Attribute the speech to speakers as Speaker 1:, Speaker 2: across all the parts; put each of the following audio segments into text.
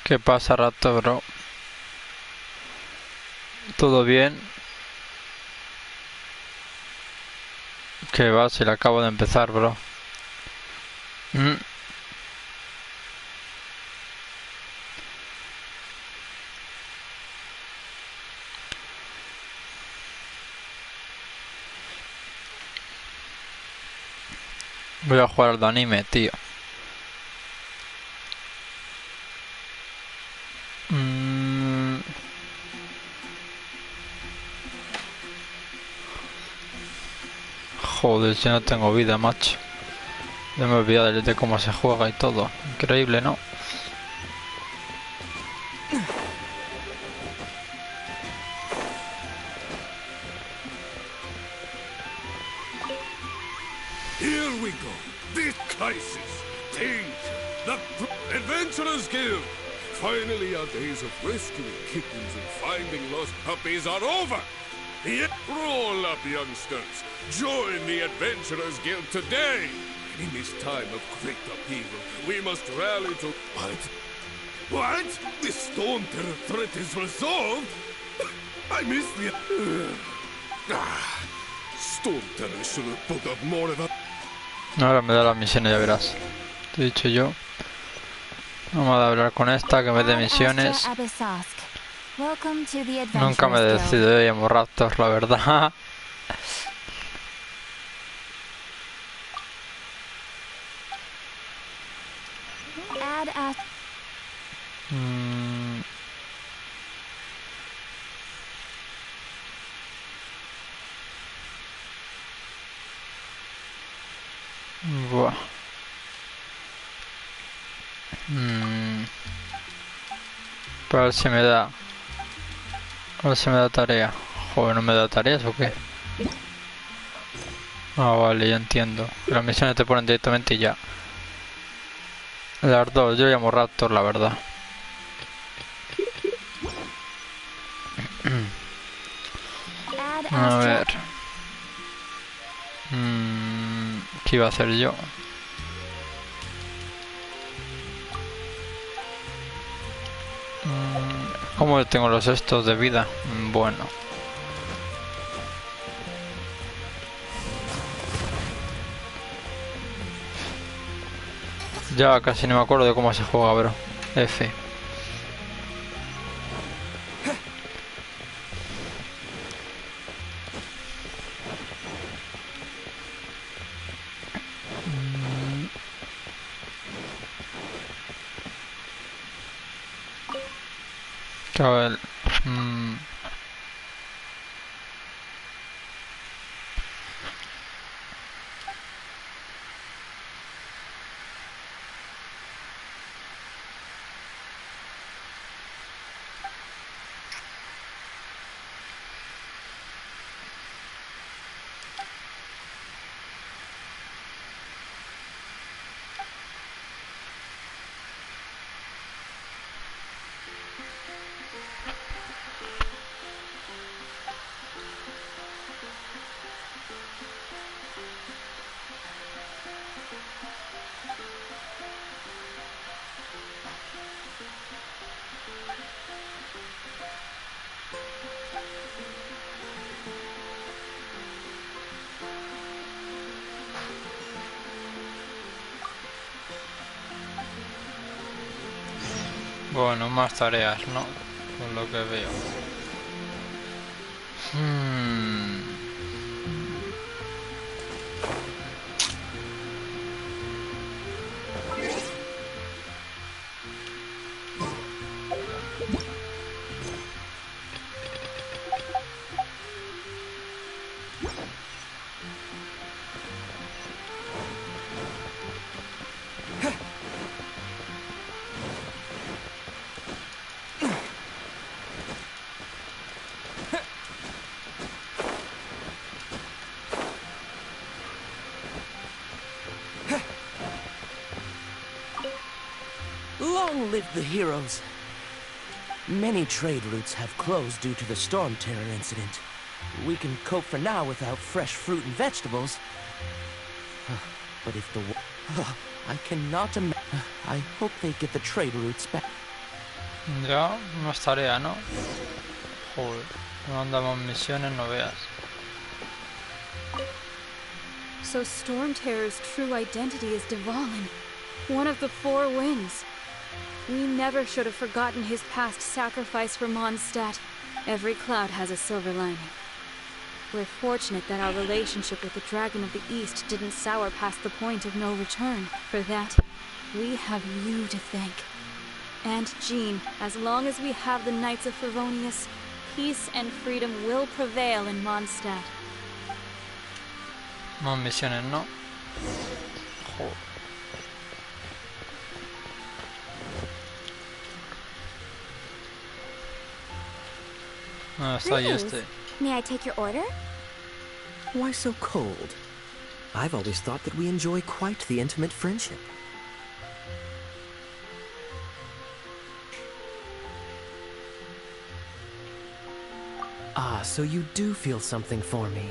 Speaker 1: ¿Qué pasa, rato, bro? ¿Todo bien? ¿Qué va? Si le acabo de empezar, bro. Voy a jugar al de anime, tío. Joder, si no tengo vida, macho. Ya me he olvidado de cómo se juega y todo. Increíble, ¿no?
Speaker 2: Here we go. This crisis, danger, the Adventurers Guild. Finally, our days of rescuing kittens and finding lost puppies are over. Roll up, youngsters. Join the Adventurers Guild today. In this time of great upheaval, we must rally to... What? The Storm Terror threat is resolved? I missed the... Storm Terror should have put up more of a...
Speaker 1: Ahora me da las misiones, ya verás. Te he dicho yo. Vamos a hablar con esta que me dé misiones. Nunca me decido de Raptors, la verdad. Buah. Para ver si me da. A ver si me da tarea. Joder, ¿no me da tareas o qué? Ah, vale, ya entiendo. Las misiones te ponen directamente y ya. Las dos, yo llamo Raptor, la verdad. A ver. ¿Qué iba a hacer yo? ¿Cómo tengo los estos de vida? Bueno. Ya casi no me acuerdo de cómo se juega, bro. F. Cabrón. Bueno, más tareas, ¿no? Por lo que veo.
Speaker 3: Long live the heroes. Many trade routes have closed due to the Storm Terror incident. We can cope for now without fresh fruit and vegetables. But if the... I cannot imagine... I hope they get the trade routes back.
Speaker 1: Ya, más tarea, ¿no? Joder, no andamos misiones, no veas.
Speaker 4: So Storm Terror's true identity is Dvalin, one of the four winds. We never should have forgotten his past sacrifice for Mondstadt. Every cloud has a silver lining. We're fortunate that our relationship with the Dragon of the East didn't sour past the point of no return. For that, we have you to thank. And Jean, as long as we have the Knights of Favonius, peace and freedom will prevail in Mondstadt.
Speaker 1: Más misiones, ¿no? Joder. Ah, está ahí este.
Speaker 5: May I take your order?
Speaker 6: Why so cold? I've always thought that we enjoy quite the intimate friendship. Ah, so you do feel something for me.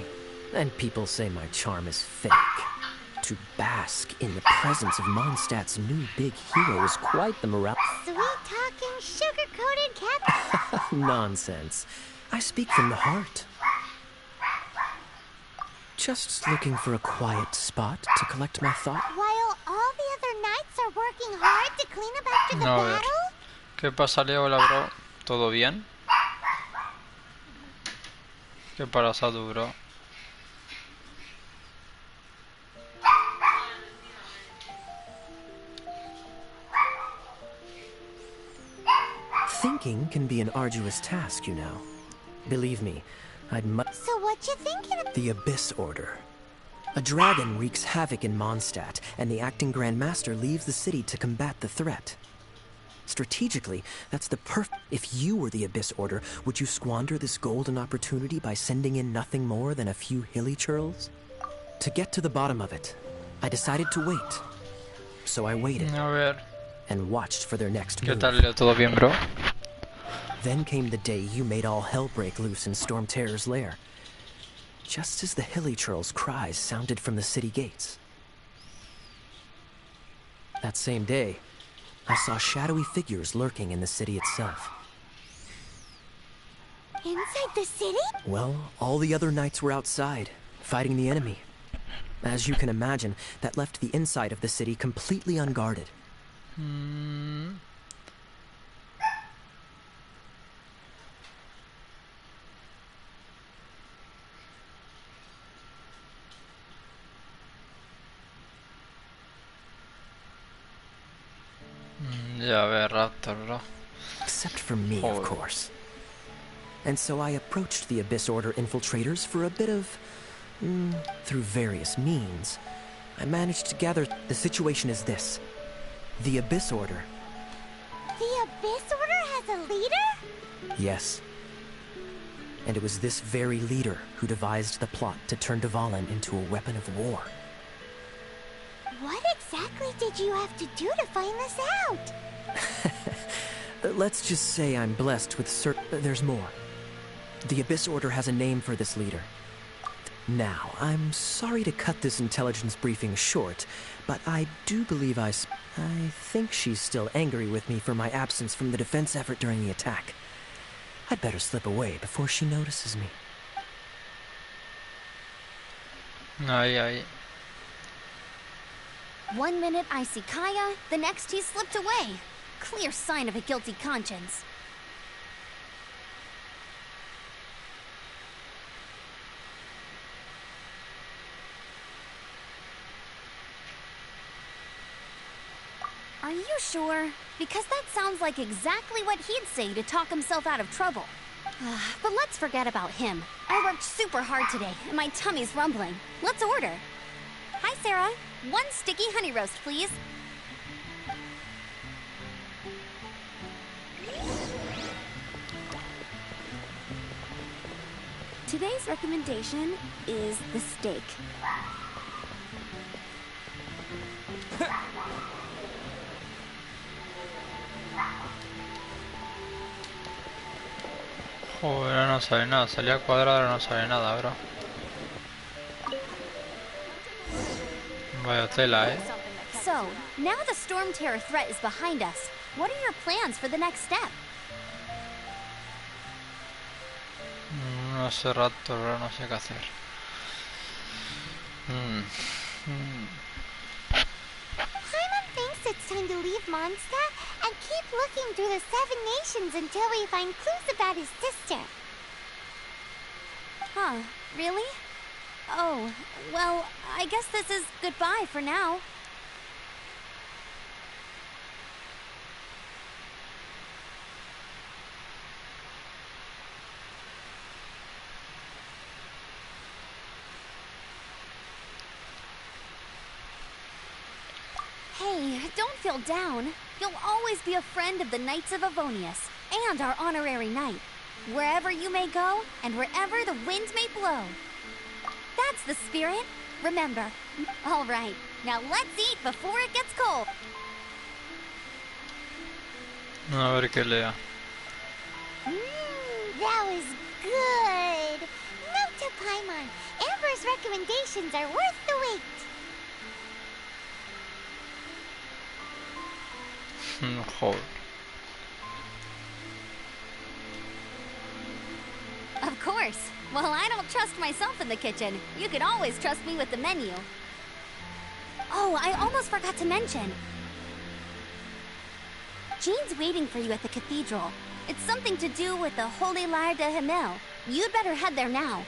Speaker 6: And people say my charm is fake. To bask in the presence of Mondstadt's new big hero is quite the morale.
Speaker 5: Sweet-talking, sugar-coated Captain.
Speaker 6: Nonsense. I speak from the heart. Just looking for a quiet spot to collect my thoughts.
Speaker 5: While all the other knights are working hard to clean up after the
Speaker 1: A ver.
Speaker 5: battle?
Speaker 1: ¿Qué pasa, Leo? Hola, bro. ¿Todo bien? ¿Qué pasa, tú, bro?
Speaker 6: Thinking can be an arduous task, you know. Believe me, I'd much...
Speaker 5: So what you thinking of?
Speaker 6: The Abyss Order. A dragon wreaks havoc in Mondstadt, and the acting Grand Master leaves the city to combat the threat. Strategically, that's the perfect... If you were the Abyss Order, would you squander this golden opportunity by sending in nothing more than a few hilly churls? To get to the bottom of it, I decided to wait. So I waited,
Speaker 1: A ver.
Speaker 6: and watched for their next
Speaker 1: ¿Qué
Speaker 6: move.
Speaker 1: tal, Leo? ¿Todo bien, bro?
Speaker 6: Then came the day you made all hell break loose in Storm Terror's lair. Just as the hilly churl's cries sounded from the city gates. That same day, I saw shadowy figures lurking in the city itself.
Speaker 5: Inside the city?
Speaker 6: Well, all the other knights were outside, fighting the enemy. As you can imagine, that left the inside of the city completely unguarded.
Speaker 1: Ya, a ver, Raptor, bro.
Speaker 6: Except for me, of
Speaker 1: Oh.
Speaker 6: course. And so I approached the Abyss Order infiltrators for a bit of... through various means. I managed to gather... The situation is this. The Abyss Order...
Speaker 5: The Abyss Order has a leader?
Speaker 6: Yes. And it was this very leader who devised the plot to turn Dvalin into a weapon of war.
Speaker 5: What exactly did you have to do to find this out?
Speaker 6: Let's just say I'm blessed with there's more. The Abyss Order has a name for this leader. Now, I'm sorry to cut this intelligence briefing short, but I do believe I think she's still angry with me for my absence from the defense effort during the attack. I'd better slip away before she notices me.
Speaker 1: Ahí, ahí.
Speaker 5: 1 minute I see Kaya, the next he slipped away. Clear sign of a guilty conscience. Are you sure? Because that sounds like exactly what he'd say to talk himself out of trouble. But let's forget about him. I worked super hard today, and my tummy's rumbling. Let's order. Hi, Sarah. 1 sticky honey roast, please. Today's recommendation is the steak.
Speaker 1: Joder, no sabe nada. Salía cuadrado, no sabe nada, bro. Vaya tela,
Speaker 5: So, now the Storm Terror threat is behind us. What are your plans for the next step?
Speaker 1: No sé, rato, no sé qué hacer.
Speaker 7: Paimon thinks it's time to leave Mondstadt and keep looking through the 7 nations until we find clues about his sister.
Speaker 5: Huh, really? Oh, well, I guess this is goodbye for now. Hey, don't feel down. You'll always be a friend of the Knights of Avonius, and our honorary knight. Wherever you may go, and wherever the wind may blow. That's the spirit. Remember. All right, now let's eat before it gets cold.
Speaker 1: A ver qué lea.
Speaker 7: That was good. Note to Paimon, Amber's recommendations are worth the wait.
Speaker 1: Joder.
Speaker 5: Of course. Well, I don't trust myself in the kitchen. You can always trust me with the menu. Oh, I almost forgot to mention. Jean's waiting for you at the cathedral. It's something to do with the Holy Lyre de Himmel. You'd better head there now.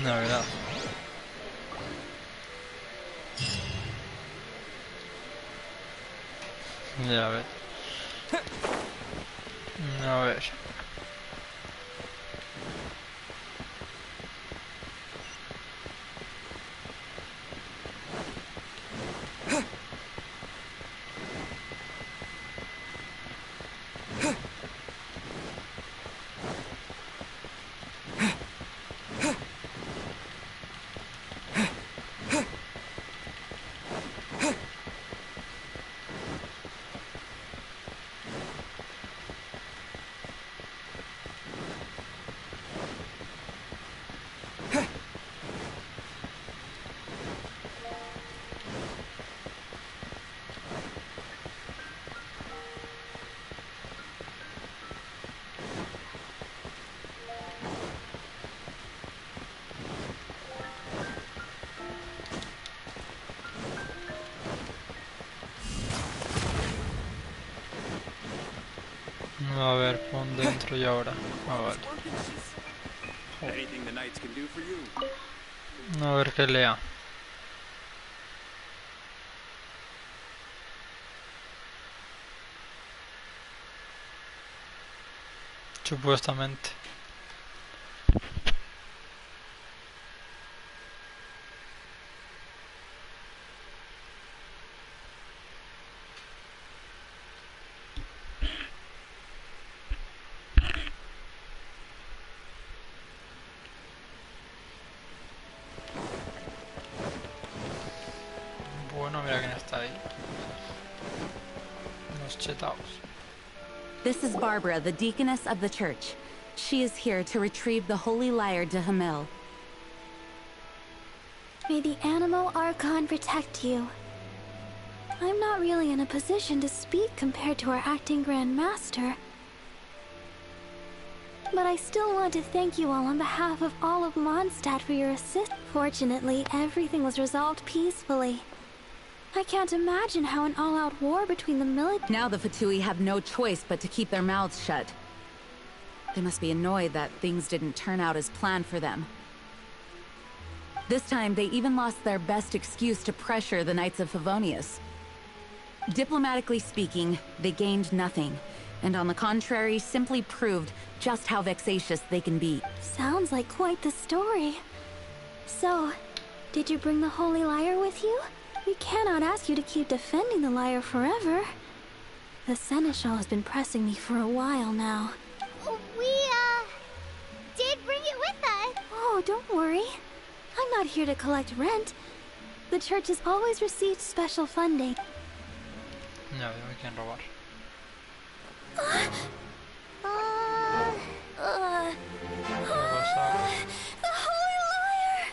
Speaker 1: La verdad. Ya ves. A ver. A ver, pon dentro y ahora. Ah, vale.
Speaker 2: Anything the knights can do for you?
Speaker 1: A ver qué lea. Supuestamente. Bueno, mira quién está ahí. Los chetaos.
Speaker 8: This is Barbara, the deaconess of the church. She is here to retrieve the Holy Lyre de Himmel.
Speaker 4: May the Animo Archon protect you. I'm not really in a position to speak compared to our acting Grand Master. But I still want to thank you all on behalf of all of Mondstadt for your assist. Fortunately, everything was resolved peacefully. I can't imagine how an all-out war between the military—
Speaker 8: Now the Fatui have no choice but to keep their mouths shut. They must be annoyed that things didn't turn out as planned for them. This time, they even lost their best excuse to pressure the Knights of Favonius. Diplomatically speaking, they gained nothing, and on the contrary, simply proved just how vexatious they can be.
Speaker 4: Sounds like quite the story. So, did you bring the Holy Lyre with you? We cannot ask you to keep defending the lyre forever. The Seneschal has been pressing me for a while now.
Speaker 7: We, did bring it with us.
Speaker 4: Oh, don't worry. I'm not here to collect rent. The church has always received special funding.
Speaker 1: Ya veo, me quieren robar.
Speaker 4: The Holy Lyre!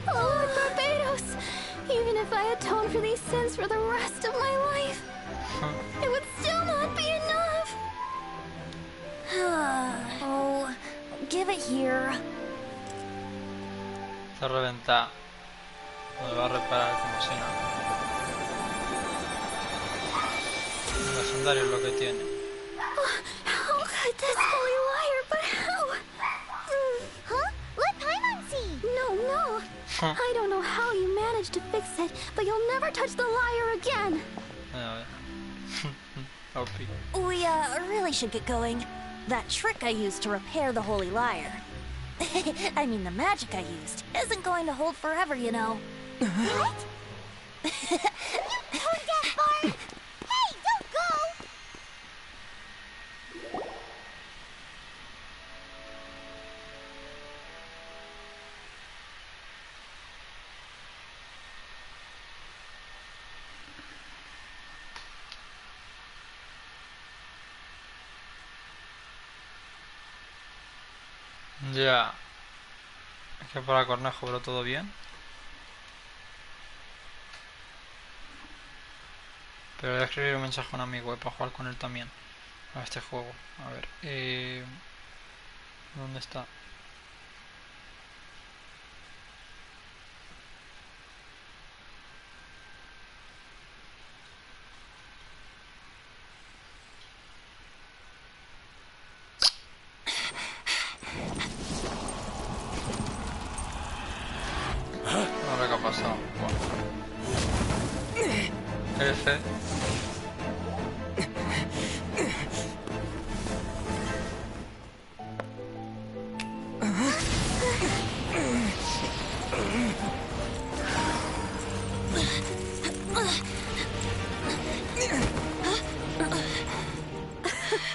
Speaker 4: Oh, Lord Barbados! Even if I atone for these sins for the rest of my life,
Speaker 5: here.
Speaker 1: Está reventada. Me va a reparar como si nada. El legendario es lo que tiene.
Speaker 7: How could this holy liar, but how? Huh? Let Paimon see!
Speaker 4: No. I don't know how you managed to fix it, but you'll never touch the lyre again.
Speaker 1: A ver. OP.
Speaker 5: We, really should get going. That trick I used to repair the holy lyre. I mean, the magic I used isn't going to hold forever, you know.
Speaker 7: What? You tone-deaf bard! Hey, don't go!
Speaker 1: Ya. Es que para Cornejo, pero todo bien. Pero voy a escribir un mensaje a un amigo para jugar con él también. A este juego. A ver. ¿Dónde está? No sé qué ha pasado. F.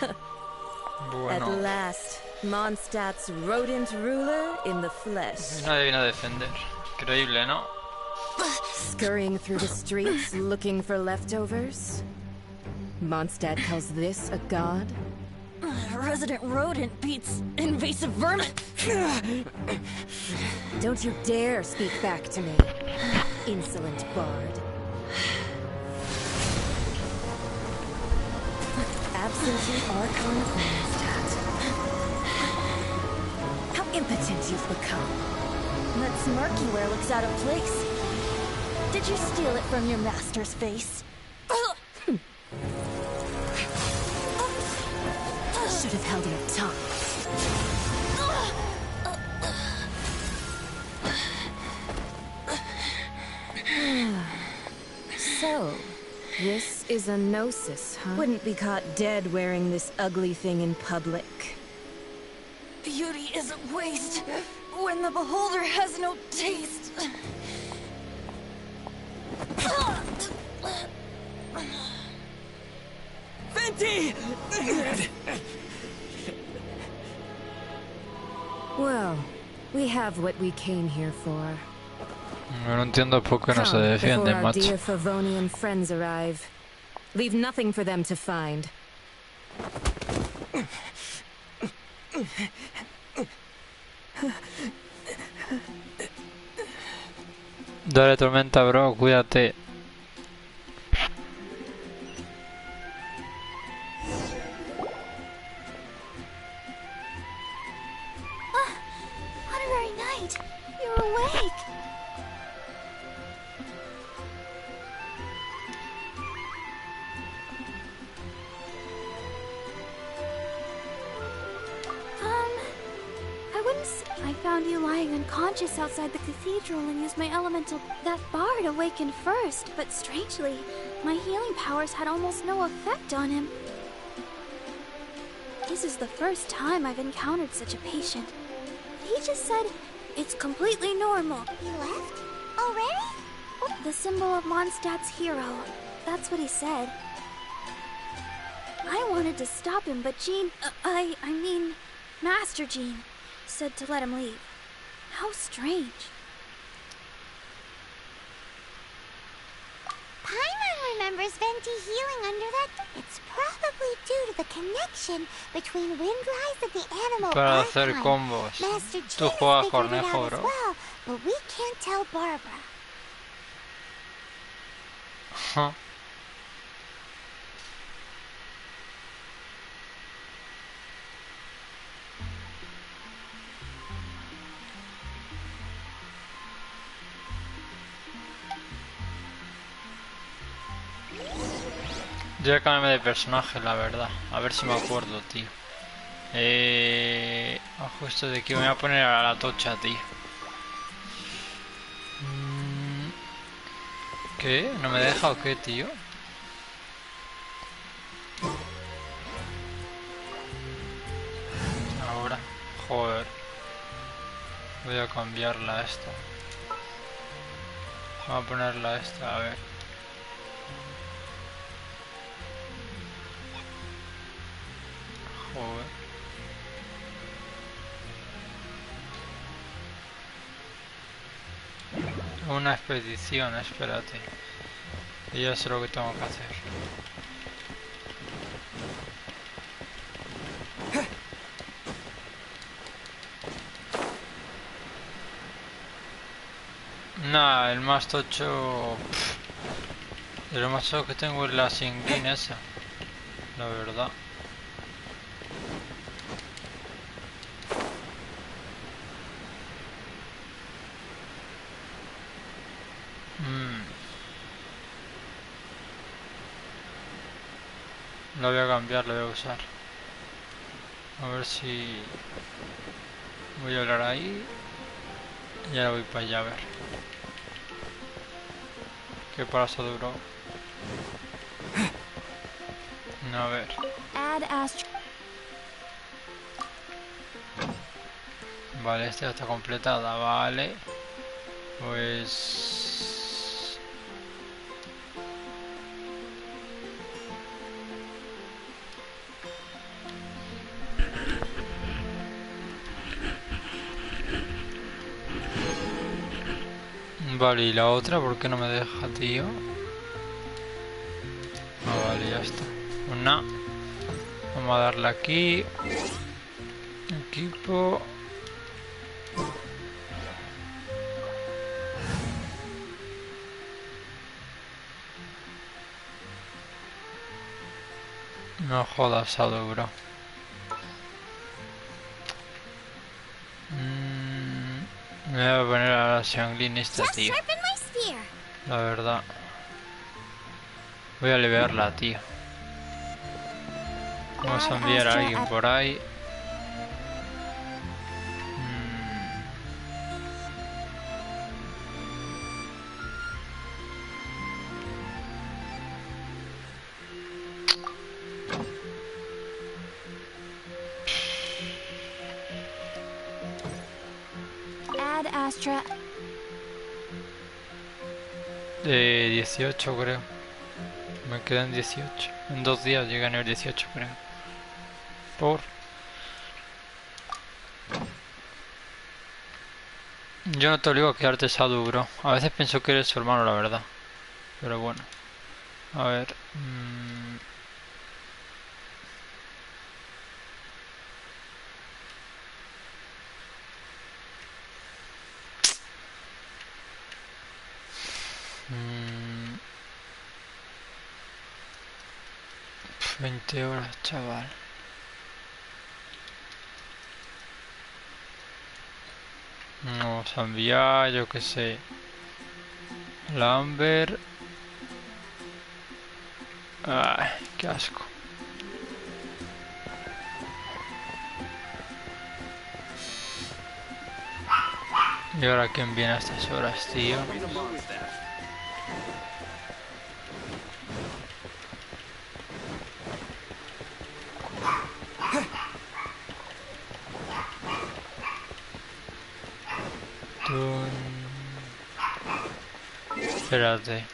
Speaker 9: At
Speaker 1: Bueno.
Speaker 9: last, Mondstadt's rodent ruler in the flesh.
Speaker 1: Nadie viene a defender. Increíble, ¿no?
Speaker 9: Scurrying through the streets looking for leftovers? Mondstadt calls this a god?
Speaker 5: Resident rodent beats invasive vermin.
Speaker 9: Don't you dare speak back to me, insolent bard. Absentee Archon of Mondstadt. How impotent you've become.
Speaker 5: That smirk you wear looks out of place. Did you steal it from your master's face?
Speaker 9: Should have held your tongue. So, this is a gnosis, huh? Wouldn't be caught dead wearing this ugly thing in public.
Speaker 5: Beauty isn't waste when the beholder has no taste.
Speaker 3: Venti!
Speaker 9: Well, we have what we came here for.
Speaker 1: No entiendo por qué no se
Speaker 9: Come,
Speaker 1: defiende,
Speaker 9: before our
Speaker 1: macho.
Speaker 9: dear Favonian friends arrive. Leave nothing for them to find.
Speaker 1: Dale tormenta, bro, cuídate.
Speaker 4: What a very night. You're awake. I found you lying unconscious outside the cathedral and used my elemental... That bard awakened first, but strangely, my healing powers had almost no effect on him. This is the first time I've encountered such a patient. He just said, it's completely normal.
Speaker 7: He left? Already?
Speaker 4: The symbol of Mondstadt's hero. That's what he said. I wanted to stop him, but Jean... I mean, Master Jean said to let him leave. How strange.
Speaker 7: Paimon remembers Venti healing under that. It's probably due to the connection between Windrise and the animal
Speaker 1: Para hacer
Speaker 7: archive.
Speaker 1: combos.
Speaker 7: Master
Speaker 1: Tú
Speaker 7: Jean
Speaker 1: juegas
Speaker 7: has figured it
Speaker 1: Cornejo,
Speaker 7: out as
Speaker 1: bro.
Speaker 7: well, but we can't tell Barbara.
Speaker 1: Huh. Yo voy a cambiarme de personaje, la verdad. A ver si me acuerdo, tío. Ajuste de que me voy a poner a la tocha, tío. ¿Qué? ¿No me deja o qué, tío? Ahora. Joder. Voy a cambiarla a esta. Vamos a ponerla a esta, a ver. Joder. Una expedición, espérate. Y ya sé lo que tengo que hacer. Nah, el más tocho... De lo más tocho que tengo es la Singlin esa. La verdad. Lo voy a cambiar, lo voy a usar. A ver si... Voy a hablar ahí. Y ahora voy para allá a ver. ¿Qué paso duró? A ver. Vale, esta ya está completada, vale. Pues... Vale, ¿y la otra por qué no me deja, tío? Ah, vale, ya está. Una. Vamos a darle aquí. Equipo. No jodas, Sado, bro. Me voy a poner a la Xianglin esta, tío. La verdad. Voy a liberarla, tío. Vamos a enviar a alguien por ahí. De 18 creo. Me quedan 18. En 2 días llegan a nivel 18 creo. Por... Yo no te obligo a quedarte Sadu, bro. A veces pienso que eres su hermano, la verdad. Pero bueno. A ver... Mm, 20 horas, chaval. Vamos a enviar, yo que sé. La Amber. Ay, qué asco. ¿Y ahora quién viene a estas horas, tío? Espérate.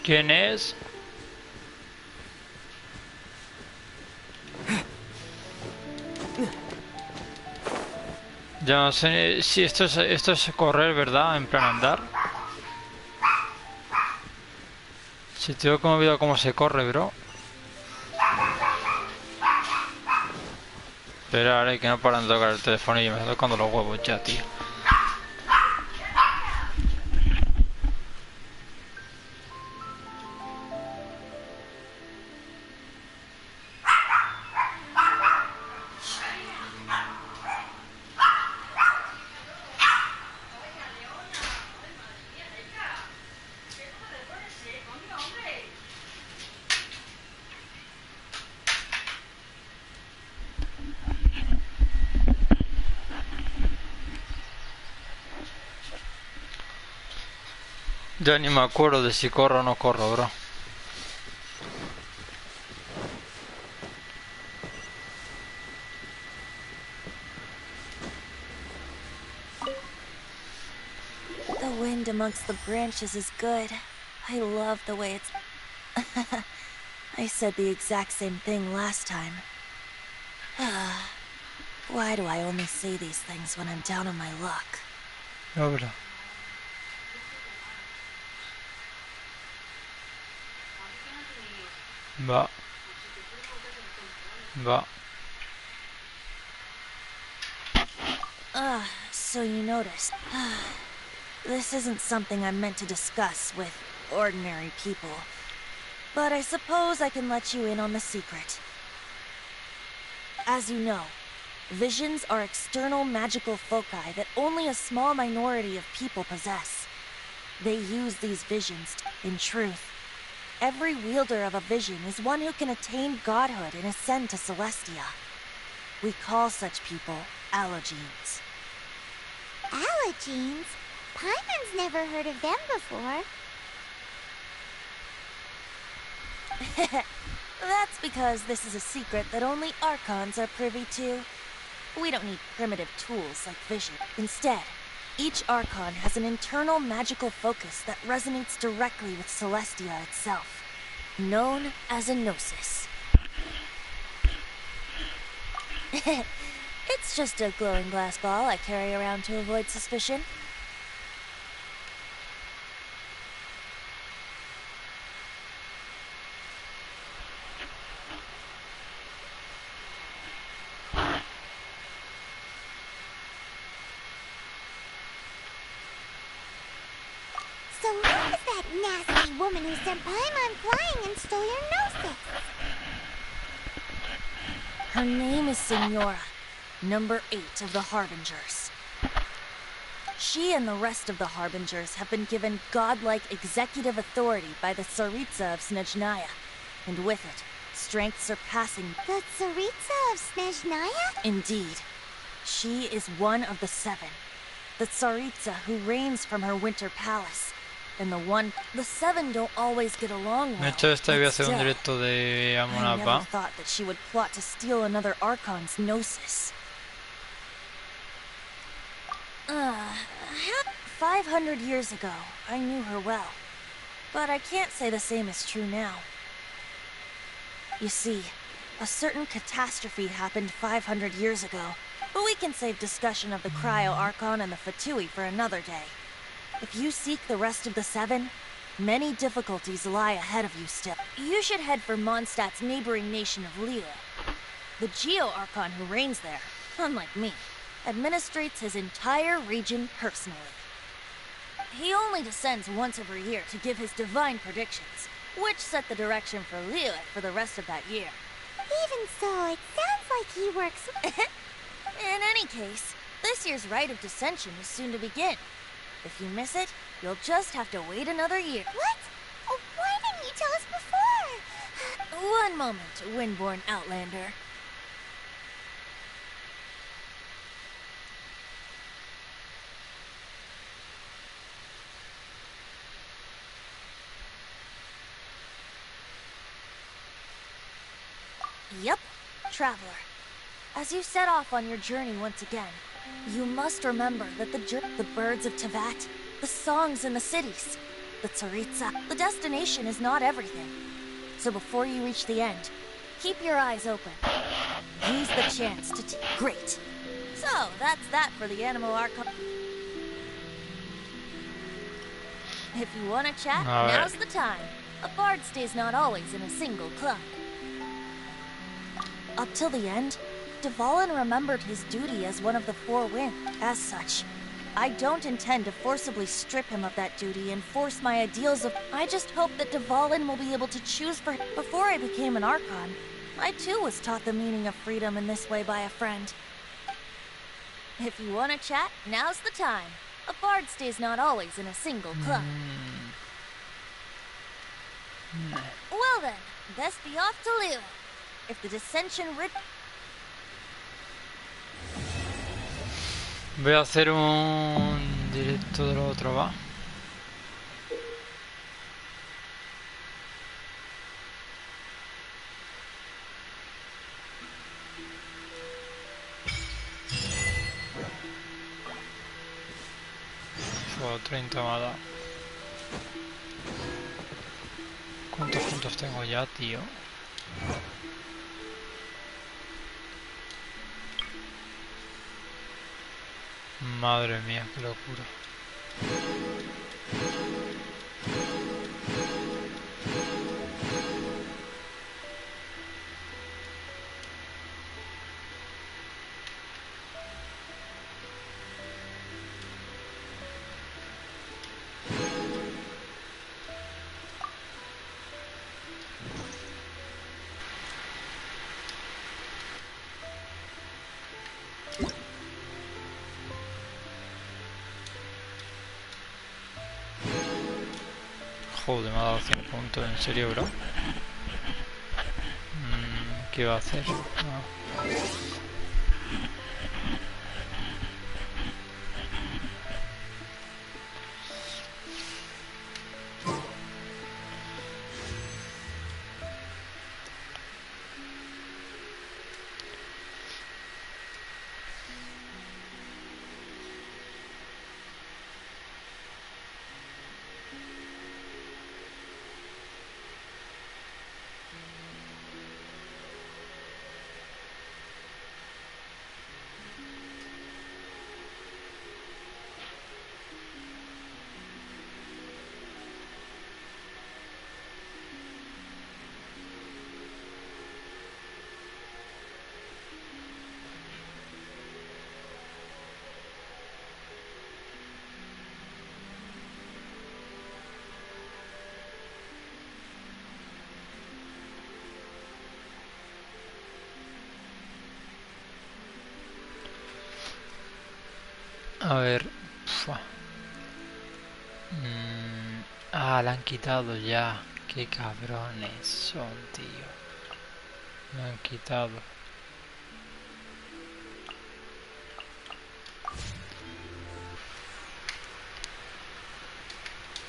Speaker 1: ¿Quién es? Yo no sé si esto es correr, ¿verdad? En plan andar. Si tengo que me olvidado cómo se corre, bro. Pero ahora hay que no paran de tocar el teléfono y me está tocando los huevos ya, tío. Ya ni me acuerdo de si corro o no corro, bro.
Speaker 10: The wind amongst the branches is good. I love the way it's... I said the exact same thing last time. Why do I only say these things when I'm down on my luck?
Speaker 1: No, bro. Va.
Speaker 10: So you noticed. This isn't something I'm meant to discuss with ordinary people. But I suppose I can let you in on the secret. As you know, visions are external magical foci that only a small minority of people possess. They use these visions in truth. Every wielder of a vision is one who can attain godhood and ascend to Celestia. We call such people Allogenes.
Speaker 7: Allogenes? Paimon's never heard of them before.
Speaker 10: That's because this is a secret that only Archons are privy to. We don't need primitive tools like vision. Instead, each Archon has an internal magical focus that resonates directly with Celestia itself, known as a gnosis. It's just a glowing glass ball I carry around to avoid suspicion.
Speaker 7: So who was that nasty woman who sent Paimon flying and stole your gnosis?
Speaker 10: Her name is Signora, number 8 of the Harbingers. She and the rest of the Harbingers have been given godlike executive authority by the Tsaritsa of Snezhnaya, and with it, strength surpassing...
Speaker 7: The Tsaritsa of Snezhnaya?
Speaker 10: Indeed. She is one of the 7. The Tsaritsa who reigns from her winter palace. And the 7 don't always get along well.
Speaker 1: De hecho, esta voy a hacer un
Speaker 10: Still,
Speaker 1: directo de
Speaker 10: I
Speaker 1: Amonapa.
Speaker 10: never thought that she would plot to steal another Archon's gnosis. 500 years ago, I knew her well. But I can't say the same is true now. You see, a certain catastrophe happened 500 years ago. But we can save discussion of the Cryo Archon and the Fatui for another day. If you seek the rest of the 7, many difficulties lie ahead of you still. You should head for Mondstadt's neighboring nation of Liyue. The Geo-Archon who reigns there, unlike me, administrates his entire region personally. He only descends once every year to give his divine predictions, which set the direction for Liyue for the rest of that year.
Speaker 7: Even so, it sounds like he works...
Speaker 10: In any case, this year's Rite of Descension is soon to begin. If you miss it, you'll just have to wait another year.
Speaker 7: What? Oh, why didn't you tell us before?
Speaker 10: One moment, Windborn Outlander. Yep, Traveler. As you set off on your journey once again, you must remember that the birds of Tevat, the songs in the cities, the Tsaritsa, the destination is not everything. So before you reach the end, keep your eyes open. Use the chance to Great. So, that's that for the Animal Archive. If you want to chat, now's the time. A bard stays not always in a single club. Up till the end, Dvalin remembered his duty as one of the Four Winds. As such, I don't intend to forcibly strip him of that duty and force my ideals of... I just hope that Dvalin will be able to choose for... Before I became an Archon, I too was taught the meaning of freedom in this way by a friend. If you want to chat, now's the time. A bard stays not always in a single club. Well then, best be off to Lille. If the dissension
Speaker 1: Voy a hacer un directo de lo otro, va. Solo 30 me ha dado. ¿Cuántos puntos tengo ya, tío? Madre mía, qué locura. Joder, me ha dado 100 puntos, ¿en serio, bro? ¿Qué va a hacer? No. A ver. La han quitado ya. Qué cabrones son, tío. Me han quitado.